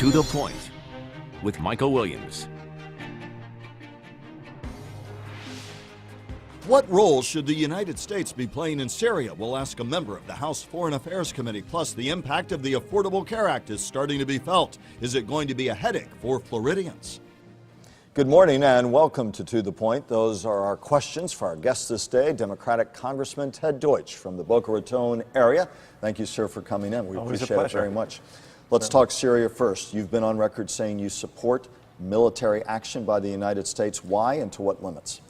To the Point with Michael Williams. What role should the United States be playing in Syria? We'll ask a member of the House Foreign Affairs Committee. Plus, the impact of the Affordable Care Act is starting to be felt. Is it going to be a headache for Floridians? Good morning and welcome to the Point. Those are our questions for our guest this day, Democratic Congressman Ted Deutch from the Boca Raton area. Thank you, sir, for coming in. We appreciate it very much. Let's talk Syria first. You've been on record saying you support military action by the United States. Why and to what limits?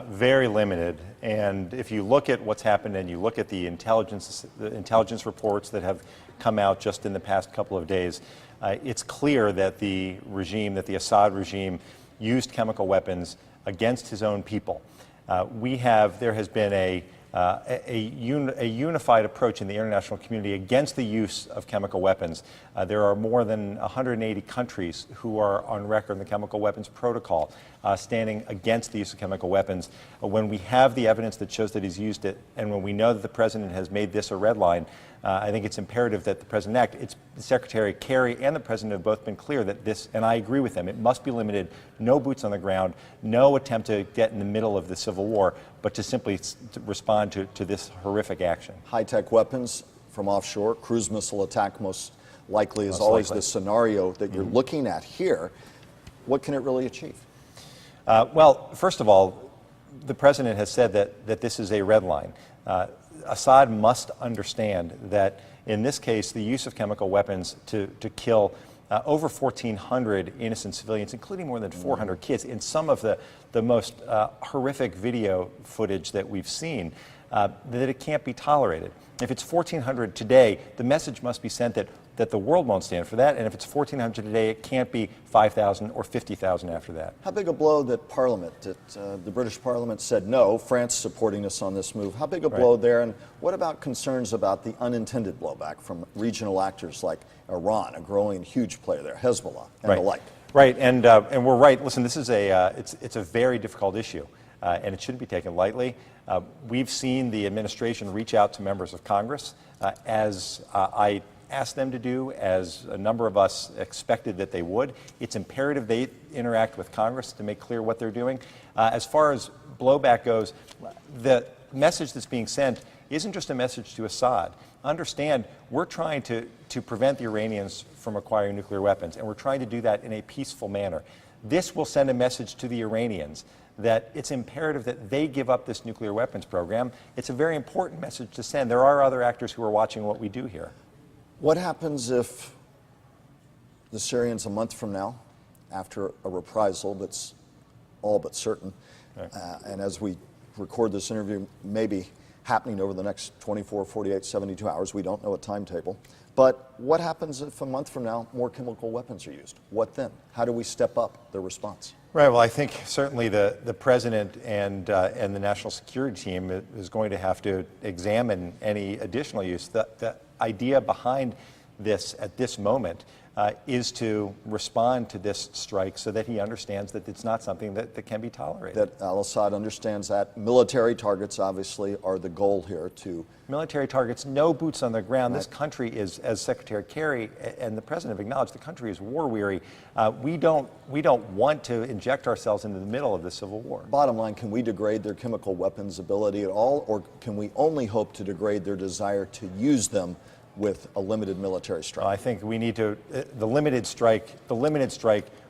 Very limited. And if you look at what's happened and you look at the intelligence reports that have come out just in the past couple of days, it's clear that the Assad regime, used chemical weapons against his own people. There has been a unified approach in the international community against the use of chemical weapons. There are more than 180 countries who are on record in the chemical weapons protocol standing against the use of chemical weapons. When we have the evidence that shows that he's used it, and when we know that the president has made this a red line, I think it's imperative that the president act. Secretary Kerry and the president have both been clear that this, and I agree with them, it must be limited, no boots on the ground, no attempt to get in the middle of the civil war, but to simply respond to this horrific action. High-tech weapons from offshore, cruise missile attack most likely is always the scenario that you're looking at here. What can it really achieve? Well, first of all, the president has said that this is a red line. Assad must understand that in this case, the use of chemical weapons to kill over 1,400 innocent civilians, including more than 400 kids, in some of the most horrific video footage that we've seen, that it can't be tolerated. If it's 1,400 today, the message must be sent that the world won't stand for that, and if it's 1,400 today, it can't be 5,000 or 50,000 after that. How big a blow that the British Parliament said no, France supporting us on this move, how big a blow there, and what about concerns about the unintended blowback from regional actors like Iran, a growing huge player there, Hezbollah, and the like? Right, and we're right. Listen, this is it's a very difficult issue, and it shouldn't be taken lightly. We've seen the administration reach out to members of Congress, as I asked them to do, as a number of us expected that they would. It's imperative they interact with Congress to make clear what they're doing. As far as blowback goes, the message that's being sent isn't just a message to Assad. Understand, we're trying to prevent the Iranians from acquiring nuclear weapons, and we're trying to do that in a peaceful manner. This will send a message to the Iranians that it's imperative that they give up this nuclear weapons program. It's a very important message to send. There are other actors who are watching what we do here. What happens if the Syrians, a month from now, after a reprisal that's all but certain, and as we record this interview, maybe happening over the next 24, 48, 72 hours, we don't know a timetable, but what happens if a month from now more chemical weapons are used? What then? How do we step up the response? Right, well, I think certainly the president and the national security team is going to have to examine any additional use. The idea behind this at this moment is to respond to this strike so that he understands that it's not something that can be tolerated. That al-Assad understands that. Military targets obviously are the goal here too. Military targets, no boots on the ground. Right. This country is, as Secretary Kerry and the President have acknowledged, the country is war weary. We don't want to inject ourselves into the middle of the civil war. Bottom line, can we degrade their chemical weapons ability at all, or can we only hope to degrade their desire to use them with a limited military strike? I think we need to, the limited strike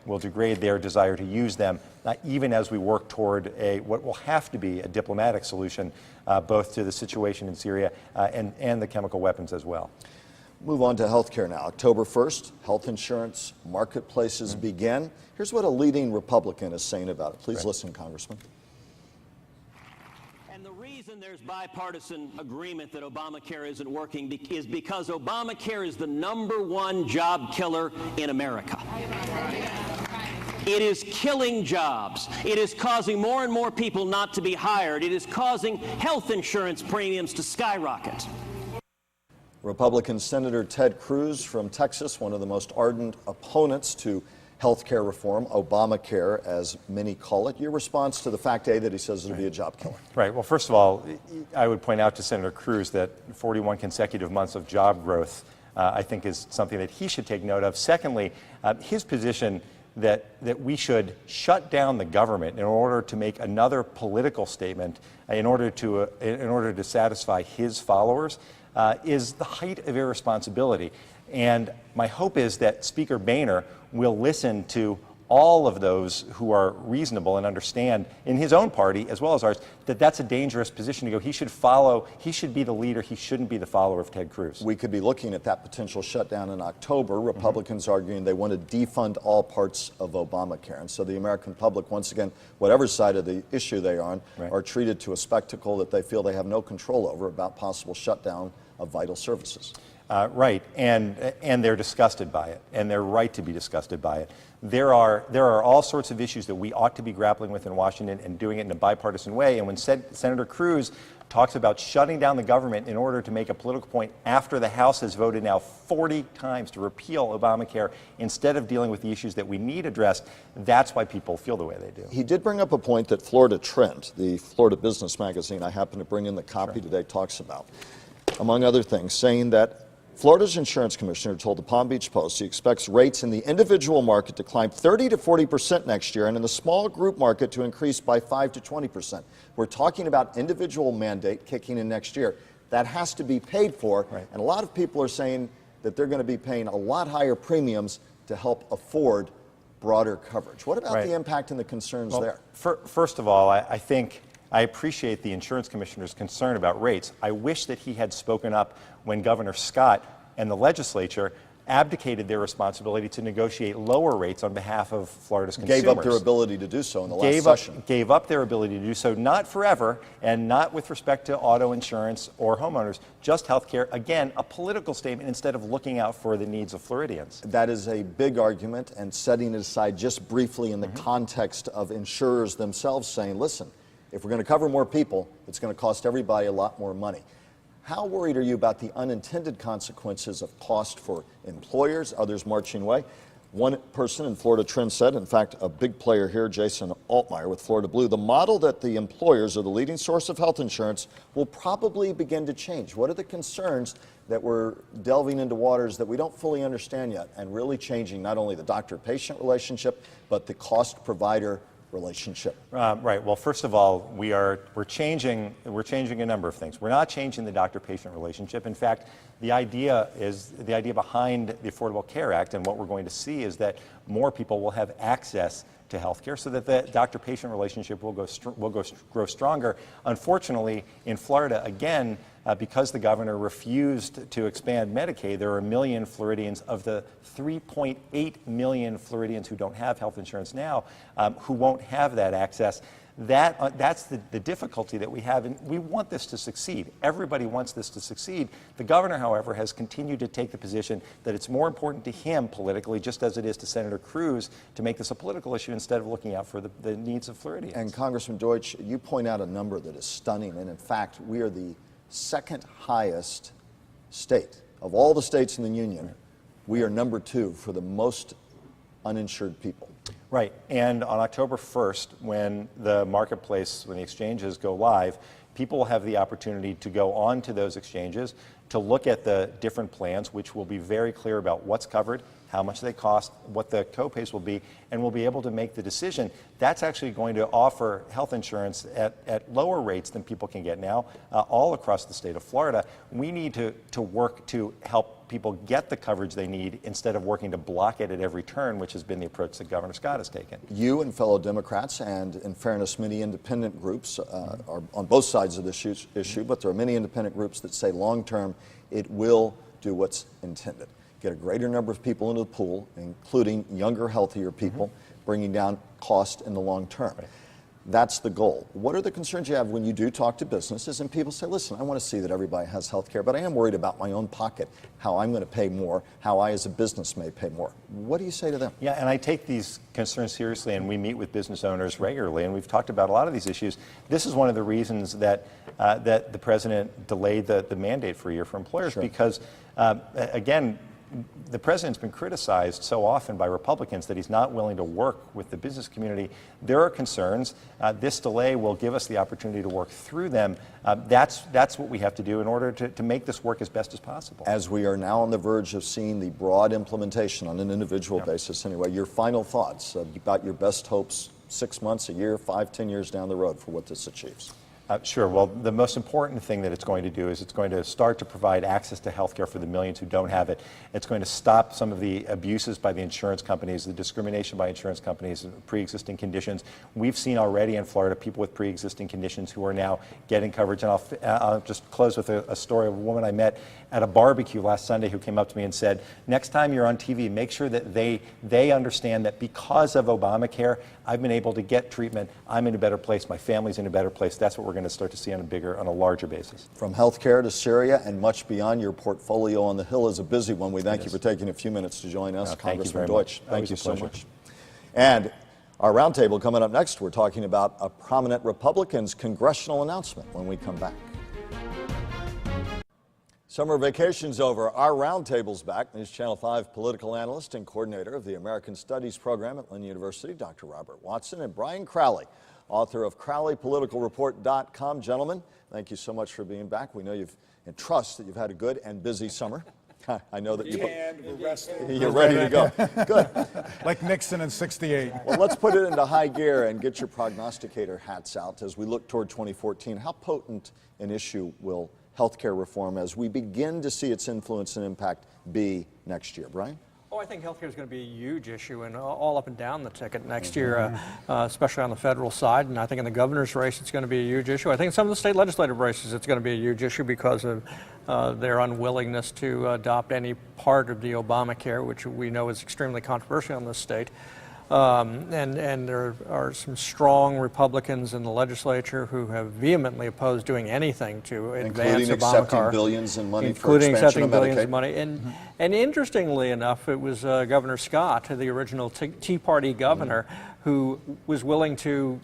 will degrade their desire to use them, even as we work toward what will have to be a diplomatic solution, both to the situation in Syria and the chemical weapons as well. Move on to health care now. October 1st, health insurance marketplaces begin. Here's what a leading Republican is saying about it. Please listen, Congressman. And the reason there's bipartisan agreement that Obamacare isn't working is because Obamacare is the #1 job killer in America. It is killing jobs. It is causing more and more people not to be hired. It is causing health insurance premiums to skyrocket. Republican Senator Ted Cruz from Texas, one of the most ardent opponents to health care reform, Obamacare, as many call it. Your response to the fact, A, that he says it'll be a job killer? Right. Well, first of all, I would point out to Senator Cruz that 41 consecutive months of job growth I think is something that he should take note of. Secondly, his position that we should shut down the government in order to make another political statement in order to satisfy his followers is the height of irresponsibility. And my hope is that Speaker Boehner will listen to all of those who are reasonable and understand in his own party as well as ours that that's a dangerous position to go. He should be the leader. He shouldn't be the follower of Ted Cruz. We could be looking at that potential shutdown in October. Republicans arguing they want to defund all parts of Obamacare. And so the American public, once again, whatever side of the issue they are on, are treated to a spectacle that they feel they have no control over about possible shutdown of vital services. Right, and they're disgusted by it, and they're right to be disgusted by it. There are all sorts of issues that we ought to be grappling with in Washington and doing it in a bipartisan way. And when Senator Cruz talks about shutting down the government in order to make a political point after the House has voted now 40 times to repeal Obamacare instead of dealing with the issues that we need addressed, that's why people feel the way they do. He did bring up a point that Florida Trend, the Florida Business Magazine, I happen to bring in the copy today, talks about, among other things, saying that Florida's insurance commissioner told the Palm Beach Post he expects rates in the individual market to climb 30 to 40% next year and in the small group market to increase by 5 to 20%. We're talking about individual mandate kicking in next year. That has to be paid for, and a lot of people are saying that they're going to be paying a lot higher premiums to help afford broader coverage. What about the impact and the concerns there? First of all, I think I appreciate the insurance commissioner's concern about rates. I wish that he had spoken up when Governor Scott and the legislature abdicated their responsibility to negotiate lower rates on behalf of Florida's consumers. Gave up their ability to do so in the last session. Gave up their ability to do so, not forever, and not with respect to auto insurance or homeowners, just health care. Again, a political statement instead of looking out for the needs of Floridians. That is a big argument, and setting it aside just briefly in the context of insurers themselves saying, listen, if we're going to cover more people, it's going to cost everybody a lot more money. How worried are you about the unintended consequences of cost for employers, others marching away? One person in Florida Trend said, in fact, a big player here, Jason Altmeyer with Florida Blue, the model that the employers are the leading source of health insurance will probably begin to change. What are the concerns that we're delving into waters that we don't fully understand yet and really changing not only the doctor-patient relationship, but the cost-provider relationship? Right. Well, first of all, we're changing a number of things. We're not changing the doctor-patient relationship. In fact, the idea behind the Affordable Care Act and what we're going to see is that more people will have access to health care so that the doctor-patient relationship will grow stronger. Unfortunately, in Florida, again, because the governor refused to expand Medicaid, there are 1 million Floridians of the 3.8 million Floridians who don't have health insurance now who won't have that access. That's the difficulty that we have, and we want this to succeed. Everybody wants this to succeed. The governor, however, has continued to take the position that it's more important to him politically, just as it is to Senator Cruz, to make this a political issue instead of looking out for the needs of Floridians. And Congressman Deutch, you point out a number that is stunning, and in fact, we are the second highest state of all the states in the union. We are number 2 for the most uninsured people. Right, and on October 1st, when the marketplace, when the exchanges go live, people will have the opportunity to go on to those exchanges, to look at the different plans, which will be very clear about what's covered, how much they cost, what the co-pays will be, and we'll be able to make the decision. That's actually going to offer health insurance at lower rates than people can get now, all across the state of Florida. We need to work to help people get the coverage they need instead of working to block it at every turn, which has been the approach that Governor Scott has taken. You and fellow Democrats, and in fairness, many independent groups are on both sides of this issue, but there are many independent groups that say long-term it will do what's intended. Get a greater number of people into the pool, including younger, healthier people, bringing down cost in the long term. Right. That's the goal. What are the concerns you have when you do talk to businesses and people say, listen, I want to see that everybody has health care, but I am worried about my own pocket, how I'm going to pay more, how I as a business may pay more. What do you say to them? Yeah, and I take these concerns seriously, and we meet with business owners regularly, and we've talked about a lot of these issues. This is one of the reasons that that the president delayed the mandate for a year for employers, because, again, the president's been criticized so often by Republicans that he's not willing to work with the business community. There are concerns. This delay will give us the opportunity to work through them. That's what we have to do in order to make this work as best as possible. As we are now on the verge of seeing the broad implementation on an individual basis anyway, your final thoughts about your best hopes 6 months, a year, 5, 10 years down the road for what this achieves? Sure. Well, the most important thing that it's going to do is it's going to start to provide access to health care for the millions who don't have it. It's going to stop some of the abuses by the insurance companies, the discrimination by insurance companies, pre-existing conditions. We've seen already in Florida people with pre-existing conditions who are now getting coverage. And I'll just close with a story of a woman I met at a barbecue last Sunday who came up to me and said, next time you're on TV, make sure that they understand that because of Obamacare, I've been able to get treatment. I'm in a better place. My family's in a better place. That's what we're going to start to see on a larger basis. From healthcare to Syria and much beyond, your portfolio on the Hill is a busy one. We thank you for taking a few minutes to join us, Congressman Deutch. Thank you so much. And our roundtable coming up next, we're talking about a prominent Republican's congressional announcement when we come back. Summer vacation's over. Our roundtable's back. News Channel 5 political analyst and coordinator of the American Studies program at Lynn University, Dr. Robert Watson, and Brian Crowley, author of CrowleyPoliticalReport.com. Gentlemen, thank you so much for being back. We know and trust that you've had a good and busy summer. I know that you're ready to go. Good. Like Nixon in '68. Well, let's put it into high gear and get your prognosticator hats out as we look toward 2014. How potent an issue will healthcare reform, as we begin to see its influence and impact, be next year? Brian? Oh, I think healthcare is going to be a huge issue and all up and down the ticket next year, especially on the federal side. And I think in the governor's race, it's going to be a huge issue. I think in some of the state legislative races, it's going to be a huge issue because of their unwillingness to adopt any part of the Obamacare, which we know is extremely controversial in this state. And there are some strong Republicans in the legislature who have vehemently opposed doing anything to advance Obamacare. Including accepting billions in money for including expansion accepting of billions Medicaid. of money. And interestingly enough, it was Governor Scott, the original Tea Party governor, who was willing to,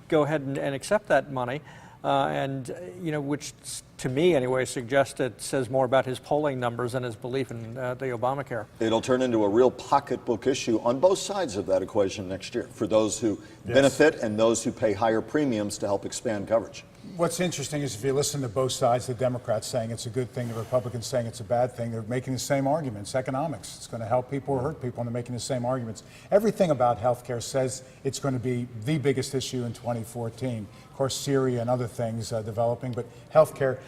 go ahead and accept that money. Which to me anyway says more about his polling numbers than his belief in the Obamacare. It'll turn into a real pocketbook issue on both sides of that equation next year for those who benefit and those who pay higher premiums to help expand coverage. What's interesting is if you listen to both sides, the Democrats saying it's a good thing, the Republicans saying it's a bad thing, they're making the same arguments. Economics, it's going to help people or hurt people, and they're making the same arguments. Everything about healthcare says it's going to be the biggest issue in 2014. Of course, Syria and other things developing, but healthcare,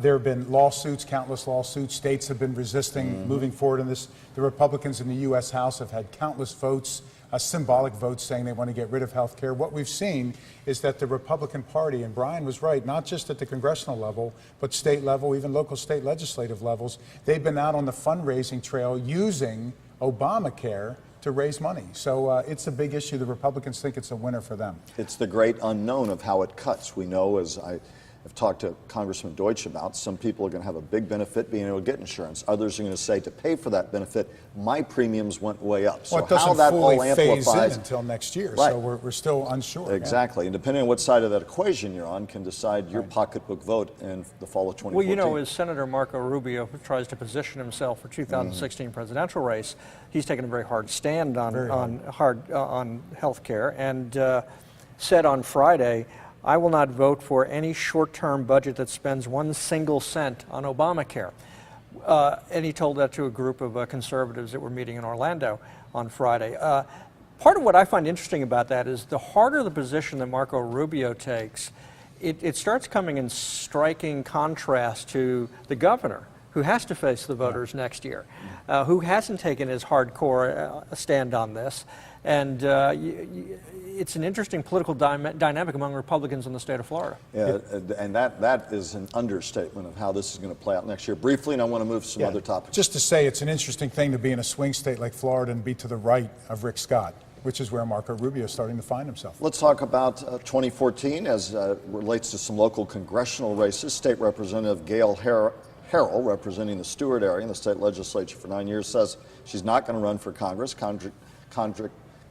there have been lawsuits, countless lawsuits. States have been resisting moving forward in this. The Republicans in the U.S. House have had countless votes, symbolic votes saying they want to get rid of health care. What we've seen is that the Republican Party, and Brian was right, not just at the congressional level, but state level, even local state legislative levels, they've been out on the fundraising trail using Obamacare to raise money. So it's a big issue. The Republicans think it's a winner for them. It's the great unknown of how it cuts. We know, as I've talked to Congressman Deutch about, some people are going to have a big benefit being able to get insurance. Others are going to say, to pay for that benefit, my premiums went way up. So well, it doesn't how that fully all amplifies phase in until next year, right. So we're still unsure. Exactly, and depending on what side of that equation you're on can decide your pocketbook vote in the fall of 2014. Well, as Senator Marco Rubio tries to position himself for 2016 presidential race, he's taken a very hard stand on health care and said on Friday, I will not vote for any short-term budget that spends 1 single cent on Obamacare. And he told that to a group of conservatives that were meeting in Orlando on Friday. Part of what I find interesting about that is the harder the position that Marco Rubio takes, it starts coming in striking contrast to the governor, who has to face the voters next year, who hasn't taken as hardcore a stand on this. And it's an interesting political dynamic among Republicans in the state of Florida. Yeah, and that is an understatement of how this is going to play out next year. Briefly, and I want to move to some other topics. Just to say, it's an interesting thing to be in a swing state like Florida and be to the right of Rick Scott, which is where Marco Rubio is starting to find himself. Let's talk about 2014 as relates to some local congressional races. State Representative Gail Harrell, representing the Stewart area in the state legislature for 9 years, says she's not going to run for Congress.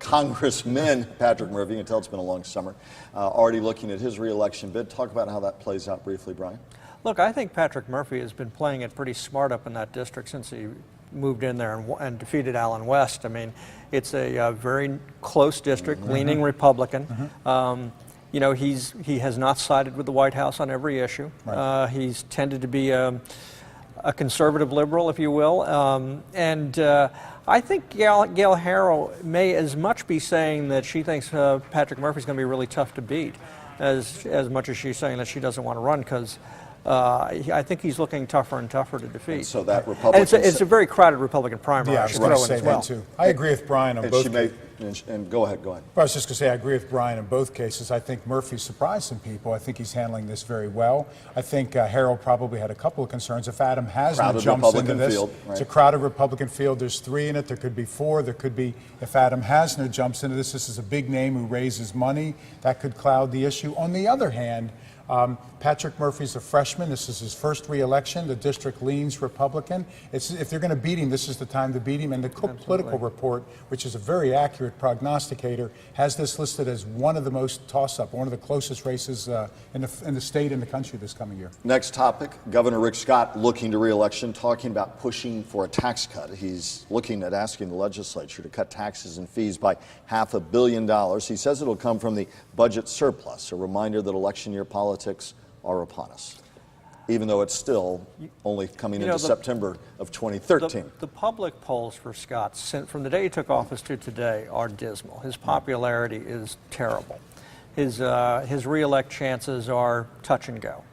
Congressman Patrick Murphy, you can tell it's been a long summer, already looking at his re-election bid. Talk about how that plays out briefly, Brian. Look, I think Patrick Murphy has been playing it pretty smart up in that district since he moved in there and defeated Allen West. I mean, it's a very close district, leaning Republican. You know, he has not sided with the White House on every issue. Right. He's tended to be a conservative liberal, if you will, I think Gail Harrell may as much be saying that she thinks Patrick Murphy's going to be really tough to beat, as much as she's saying that she doesn't want to run, because I think he's looking tougher and tougher to defeat. And so that Republican, and it's a very crowded Republican primary. Yeah, I was going to say that too. I agree with Brian on both. And go ahead. I was just going to say I agree with Brian in both cases. I think Murphy's surprised some people. I think he's handling this very well. I think Harold probably had a couple of concerns. If Adam Hasner jumps into this, field, right. It's a crowded Republican field. There's 3 in it. There could be 4. There could be, if Adam Hasner jumps into this is a big name who raises money. That could cloud the issue. On the other hand, Patrick Murphy's a freshman. This is his first re-election. The district leans Republican. If they're going to beat him, this is the time to beat him. And the Cook Political Report, which is a very accurate prognosticator, has this listed as one of the most toss-up, one of the closest races in the state and the country this coming year. Next topic, Governor Rick Scott looking to re-election, talking about pushing for a tax cut. He's looking at asking the legislature to cut taxes and fees by $500 million. He says it'll come from the budget surplus, a reminder that election year politics are upon us, even though it's still only coming into September of 2013. The public polls for Scott, from the day he took office to today, are dismal. His popularity is terrible. His re-elect chances are touch and go.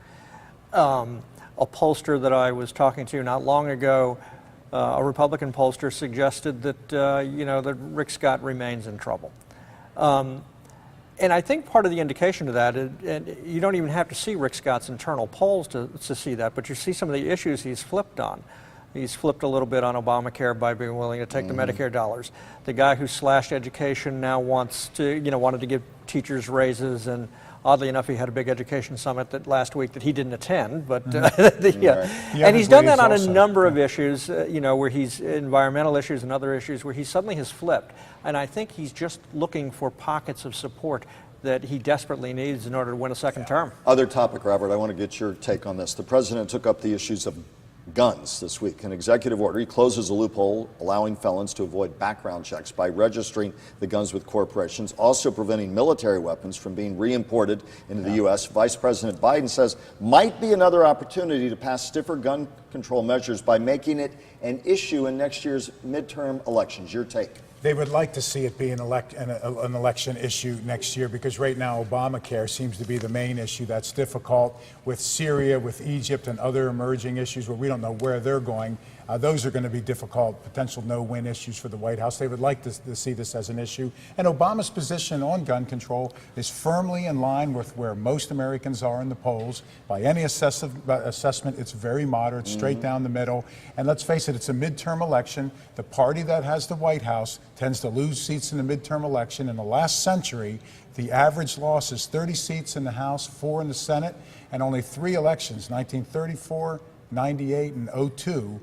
A pollster that I was talking to not long ago, a Republican pollster, suggested that that Rick Scott remains in trouble. And I think part of the indication of that, and you don't even have to see Rick Scott's internal polls to see that, but you see some of the issues he's flipped on. He's flipped a little bit on Obamacare by being willing to take the Medicare dollars. The guy who slashed education now wanted to give teachers raises, and oddly enough, he had a big education summit last week that he didn't attend. But and he's done that on a number of issues, where he's environmental issues and other issues where he suddenly has flipped. And I think he's just looking for pockets of support that he desperately needs in order to win a second term. Other topic, Robert, I want to get your take on this. The president took up the issues of guns this week. An executive order, he closes a loophole allowing felons to avoid background checks by registering the guns with corporations, also preventing military weapons from being re-imported into the U.S. Vice President Biden says might be another opportunity to pass stiffer gun control measures by making it an issue in next year's midterm elections. Your take? They would like to see it be an election issue next year, because right now Obamacare seems to be the main issue that's difficult. With Syria, with Egypt, and other emerging issues where we don't know where they're going, those are going to be difficult, potential no-win issues for the White House. They would like to see this as an issue. And Obama's position on gun control is firmly in line with where most Americans are in the polls. By any assessment, it's very moderate, straight down the middle. And let's face it, it's a midterm election. The party that has the White House tends to lose seats in the midterm election. In the last century, the average loss is 30 seats in the House, 4 in the Senate, and only 3 elections, 1934, 98, and 02.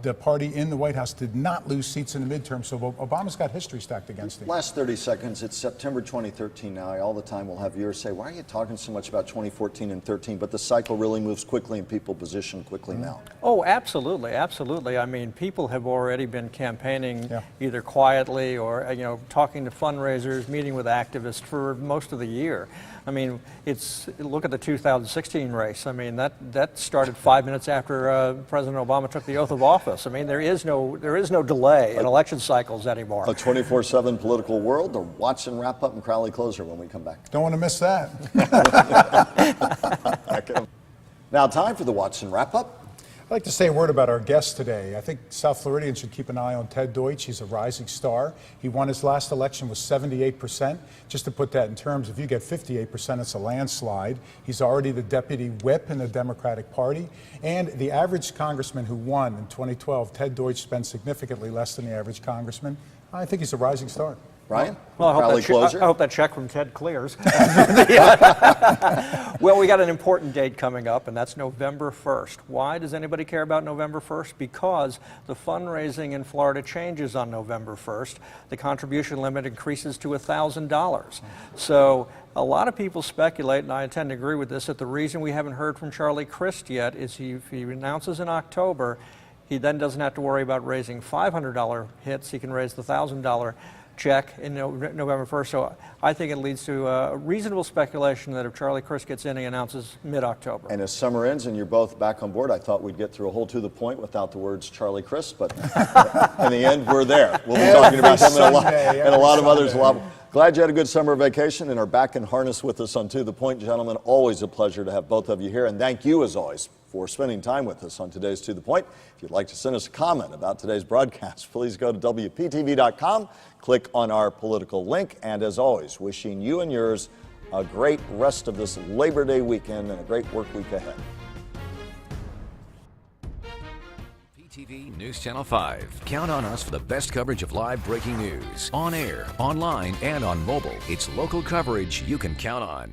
The party in the White House did not lose seats in the midterm, so Obama's got history stacked against him. Last 30 seconds. It's September 2013 now. All the time we'll have viewers say, why are you talking so much about 2014 and 13? But the cycle really moves quickly and people position quickly now. Oh, absolutely, absolutely. I mean, people have already been campaigning either quietly or, talking to fundraisers, meeting with activists for most of the year. I mean, look at the 2016 race. I mean, that started 5 minutes after President Obama took the oath of office. I mean, there is no delay in election cycles anymore. A 24/7 political world. The Watson wrap-up and Crowley closer when we come back. Don't want to miss that. Now, time for the Watson wrap-up. I'd like to say a word about our guest today. I think South Floridians should keep an eye on Ted Deutch. He's a rising star. He won his last election with 78%. Just to put that in terms, if you get 58%, it's a landslide. He's already the deputy whip in the Democratic Party. And the average congressman who won in 2012, Ted Deutch, spent significantly less than the average congressman. I think he's a rising star. Ryan? Well, I hope that check from Ted clears. Well, we got an important date coming up, and that's November 1st. Why does anybody care about November 1st? Because the fundraising in Florida changes on November 1st. The contribution limit increases to $1,000. So a lot of people speculate, and I tend to agree with this, that the reason we haven't heard from Charlie Crist yet is if he announces in October, He then doesn't have to worry about raising $500 hits. He can raise the $1,000 check in November 1st. So I think it leads to a reasonable speculation that if Charlie Crist gets in, he announces mid-October. And as summer ends and you're both back on board, I thought we'd get through a whole To the Point without the words Charlie Crist, but in the end, we're there. We'll be talking about him and a lot of others. Glad you had a good summer vacation and are back in harness with us on To the Point. Gentlemen, always a pleasure to have both of you here, and thank you, as always, for spending time with us on today's To the Point. If you'd like to send us a comment about today's broadcast, please go to WPTV.com, click on our political link, and as always, wishing you and yours a great rest of this Labor Day weekend and a great work week ahead. PTV News Channel 5. Count on us for the best coverage of live breaking news. On air, online, and on mobile. It's local coverage you can count on.